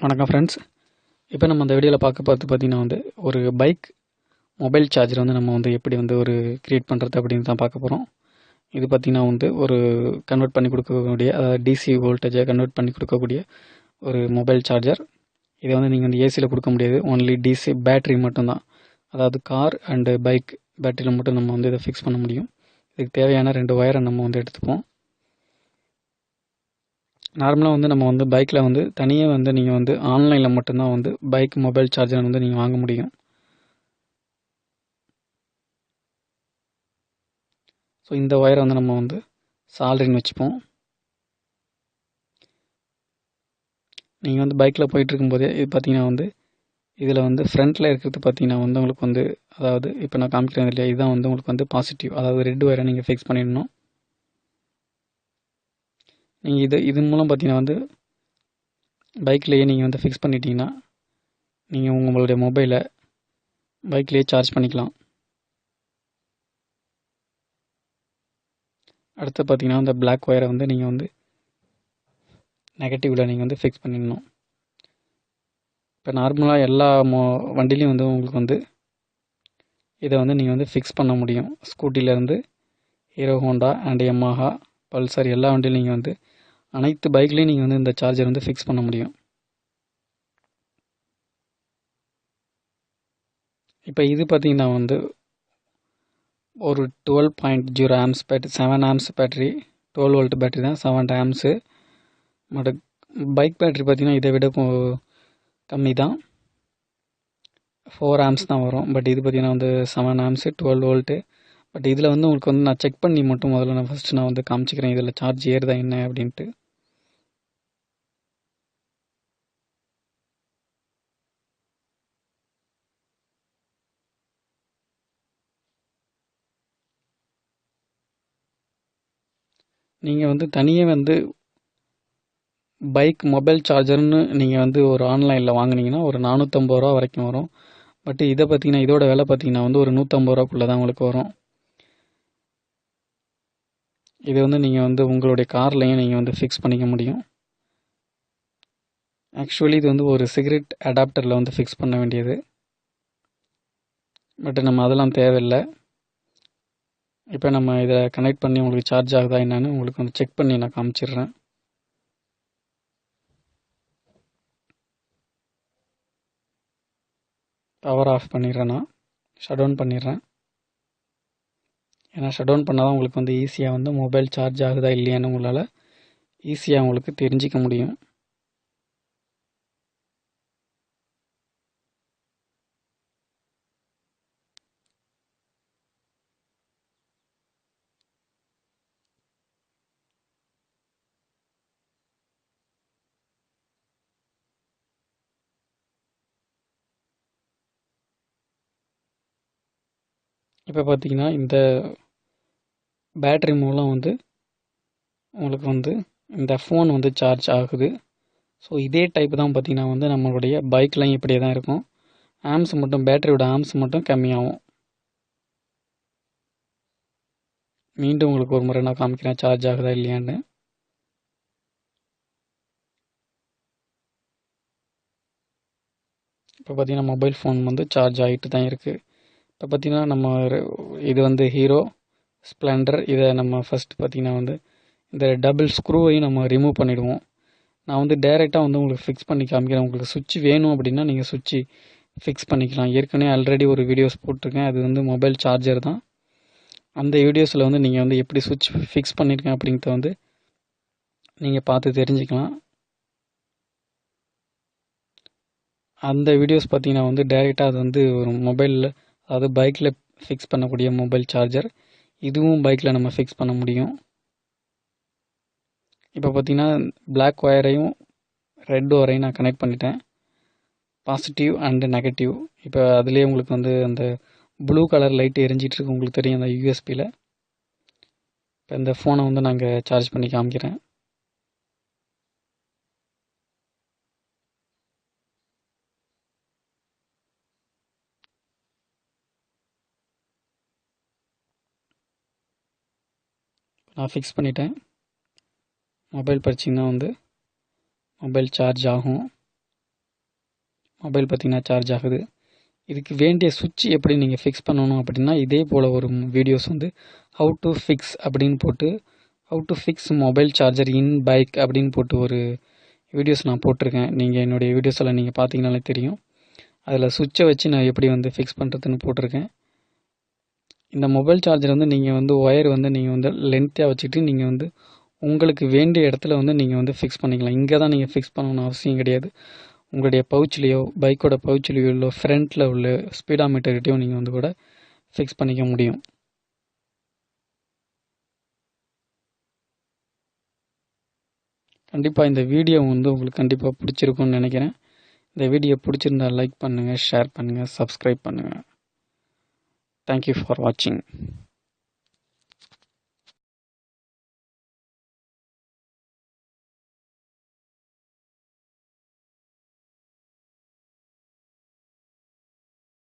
வணக்கம் ஃப்ரெண்ட்ஸ். இப்போ நம்ம அந்த வீடியோவில் பார்த்தீங்கன்னா ஒரு பைக் மொபைல் சார்ஜர் நம்ம எப்படி ஒரு கிரியேட் பண்ணுறது அப்படின்னு தான் பார்க்க போகிறோம். இது பார்த்திங்கன்னா ஒரு கன்வெர்ட் பண்ணி கொடுக்கக்கூடிய டிசி வோல்டேஜை கன்வெர்ட் பண்ணி கொடுக்கக்கூடிய ஒரு மொபைல் சார்ஜர். இதை நீங்கள் ஏசியில் கொடுக்க முடியாது, ஒன்லி டிசி பேட்ரி மட்டும்தான். அதாவது கார் அண்டு பைக் பேட்டரியில் மட்டும் நம்ம இதை ஃபிக்ஸ் பண்ண முடியும். இதுக்கு தேவையான 2 ஒயரை நம்ம எடுத்துப்போம். நார்மலாக நம்ம பைக்கில் தனியாக நீங்கள் ஆன்லைனில் மட்டும்தான் பைக் மொபைல் சார்ஜர் நீங்கள் வாங்க முடியும். ஸோ இந்த ஒயரை நம்ம சால்ரின்னு வச்சுப்போம். நீங்கள் பைக்கில் போயிட்டுருக்கும்போதே இது பார்த்தீங்கன்னா இதில் ஃப்ரண்ட்டில் இருக்கிறது பார்த்தீங்கன்னா உங்களுக்கு அதாவது இப்போ நான் காமிக்கிறேன் இல்லையா, இதுதான் உங்களுக்கு பாசிட்டிவ், அதாவது ரெட் ஒயரை நீங்கள் ஃபிக்ஸ் பண்ணிடணும். நீங்கள் இது மூலம் பார்த்தீங்கன்னா பைக்லேயே நீங்கள் ஃபிக்ஸ் பண்ணிட்டீங்கன்னா நீங்கள் உங்களுடைய மொபைலை பைக்லேயே சார்ஜ் பண்ணிக்கலாம். அடுத்து பார்த்தீங்கன்னா இந்த பிளாக் ஒயரை நீங்கள் நெகட்டிவில் நீங்கள் ஃபிக்ஸ் பண்ணிடணும். இப்போ நார்மலாக எல்லா வண்டிலையும் உங்களுக்கு இதை நீங்கள் ஃபிக்ஸ் பண்ண முடியும். ஸ்கூட்டிலேருந்து Hero Honda and Yamaha Pulsar எல்லா வண்டியிலும் நீங்கள் அனைத்து பைக்லேயும் நீங்கள் இந்த சார்ஜர் ஃபிக்ஸ் பண்ண முடியும். இப்போ இது பார்த்தீங்கன்னா ஒரு 12.0 arms battery, 7 arms battery, 12 volt battery தான், 7 ஆம்ஸு. பட் பைக் பேட்டரி பார்த்தீங்கன்னா இதை விட கம்மி தான், 4 ஆம்ஸ் தான் வரும். பட் இது பார்த்தீங்கன்னா 7 ஆம்ஸு 12 வோல்ட்டு. பட் இதில் உங்களுக்கு நான் செக் பண்ணி மட்டும் முதல்ல ஃபஸ்ட்டு நான் காமிச்சிக்கிறேன் இதில் சார்ஜ் ஏறுதா என்ன அப்படின்ட்டு. நீங்கள் தனியாக பைக் மொபைல் சார்ஜர்னு நீங்கள் ஒரு ஆன்லைனில் வாங்கினீங்கன்னா ஒரு 450 ரூபா வரைக்கும் வரும். பட் இதை பார்த்தீங்கன்னா இதோட விலை பார்த்தீங்கன்னா ஒரு 150 ரூபாக்குள்ளே தான் உங்களுக்கு வரும். இது நீங்கள் உங்களுடைய கார்லையும் நீங்கள் ஃபிக்ஸ் பண்ணிக்க முடியும். ஆக்சுவலி இது ஒரு சிகரெட் அடாப்டரில் ஃபிக்ஸ் பண்ண வேண்டியது. பட் நம்ம அதெல்லாம் தேவையில்லை. இப்போ நம்ம இதை கனெக்ட் பண்ணி உங்களுக்கு சார்ஜ் ஆகுதா என்னன்னு உங்களுக்கு செக் பண்ணி நான் காமிச்சிடுறேன். பவர் ஆஃப் பண்ணிடுறேன், நான் ஷட் டவுன் பண்ணிடுறேன். ஏன்னா ஷட் டவுன் பண்ணால் தான் உங்களுக்கு ஈஸியாக மொபைல் சார்ஜ் ஆகுதா இல்லையான்னு உங்களால் ஈஸியாக உங்களுக்கு தெரிஞ்சிக்க முடியும். இப்போ பார்த்தீங்கன்னா இந்த பேட்ரி மூலம் உங்களுக்கு இந்த ஃபோன் சார்ஜ் ஆகுது. ஸோ இதே டைப் தான் பார்த்தீங்கன்னா நம்மளுடைய பைக்லையும் இப்படியே தான் இருக்கும். ஆம்ஸ் மட்டும், பேட்டரியோட ஆம்ஸ் மட்டும் கம்மியாகும். மீண்டும் உங்களுக்கு ஒரு முறை நான் காமிக்கிறேன் சார்ஜ் ஆகுதா இல்லையான்னு. இப்போ பார்த்தீங்கன்னா மொபைல் ஃபோன் சார்ஜ் ஆகிட்டு தான் இருக்குது. இப்போ பார்த்தீங்கன்னா நம்ம இது ஹீரோ ஸ்ப்ளெண்டர். இதை நம்ம ஃபஸ்ட்டு பார்த்தீங்கன்னா இந்த டபுள் ஸ்க்ரூவையும் நம்ம ரிமூவ் பண்ணிவிடுவோம். நான் டைரெக்டாக உங்களுக்கு ஃபிக்ஸ் பண்ணி காமிக்கிறேன். உங்களுக்கு சுவிட்ச் வேணும் அப்படின்னா நீங்கள் சுவிட்சு ஃபிக்ஸ் பண்ணிக்கலாம். ஏற்கனவே ஆல்ரெடி ஒரு வீடியோஸ் போட்டிருக்கேன், அது மொபைல் சார்ஜர் தான். அந்த வீடியோஸில் நீங்கள் எப்படி சுவிட்ச் ஃபிக்ஸ் பண்ணியிருக்கேன் அப்படிங்கிறத நீங்கள் பார்த்து தெரிஞ்சுக்கலாம். அந்த வீடியோஸ் பார்த்தீங்கன்னா டைரெக்டாக அது ஒரு மொபைலில், அதாவது பைக்கில் ஃபிக்ஸ் பண்ணக்கூடிய மொபைல் சார்ஜர். இதுவும் பைக்கில் நம்ம ஃபிக்ஸ் பண்ண முடியும். இப்போ பார்த்தீங்கன்னா பிளாக் ஒயரையும் ரெட் ஒயரையும் நான் கனெக்ட் பண்ணிட்டேன், பாசிட்டிவ் அண்டு நெகட்டிவ். இப்போ அதுலேயே உங்களுக்கு அந்த ப்ளூ கலர் லைட்டு எரிஞ்சிட்ருக்கு, உங்களுக்கு தெரியும் அந்த யூஎஸ்பியில். இப்போ இந்த ஃபோனை நாங்கள் சார்ஜ் பண்ணி காமிக்கிறேன். நான் ஃபிக்ஸ் பண்ணிட்டேன். மொபைல் படிச்சிங்கன்னா மொபைல் சார்ஜ் ஆகும். மொபைல் பார்த்திங்கன்னா சார்ஜ் ஆகுது. இதுக்கு வேண்டிய சுவிட்ச் எப்படி நீங்கள் ஃபிக்ஸ் பண்ணணும் அப்படின்னா, இதே போல் ஒரு வீடியோஸ் வந்து ஹவு டு ஃபிக்ஸ் அப்படின்னு போட்டு, how to fix mobile charger in bike அப்படின்னு போட்டு ஒரு வீடியோஸ் நான் போட்டிருக்கேன். நீங்கள் என்னுடைய வீடியோஸ் எல்லாம் நீங்கள் பார்த்தீங்கனாலே தெரியும். அதில் சுவிட்சை வச்சு நான் எப்படி வந்து ஃபிக்ஸ் பண்ணுறதுன்னு போட்டிருக்கேன். இந்த மொபைல் சார்ஜர் வந்து நீங்கள் வந்து ஒயர் வந்து நீங்கள் வந்து லென்த்தாக வச்சுட்டு நீங்கள் வந்து உங்களுக்கு வேண்டிய இடத்துல வந்து நீங்கள் வந்து ஃபிக்ஸ் பண்ணிக்கலாம். இங்கே தான் நீங்கள் ஃபிக்ஸ் பண்ணணும்னு அவசியம் கிடையாது. உங்களுடைய பவுச்லேயோ, பைக்கோட பவுச்லேயோ, இல்லை ஃப்ரண்ட்டில் உள்ள ஸ்பீடாமீட்டர்கிட்டையோ நீங்கள் வந்து கூட ஃபிக்ஸ் பண்ணிக்க முடியும். கண்டிப்பாக இந்த வீடியோ வந்து உங்களுக்கு கண்டிப்பாக பிடிச்சிருக்கும்னு நினைக்கிறேன். இந்த வீடியோ பிடிச்சிருந்தா லைக் பண்ணுங்கள், ஷேர் பண்ணுங்கள், சப்ஸ்கிரைப் பண்ணுங்கள். தேங்க்யூ ஃபார் வாட்சிங்.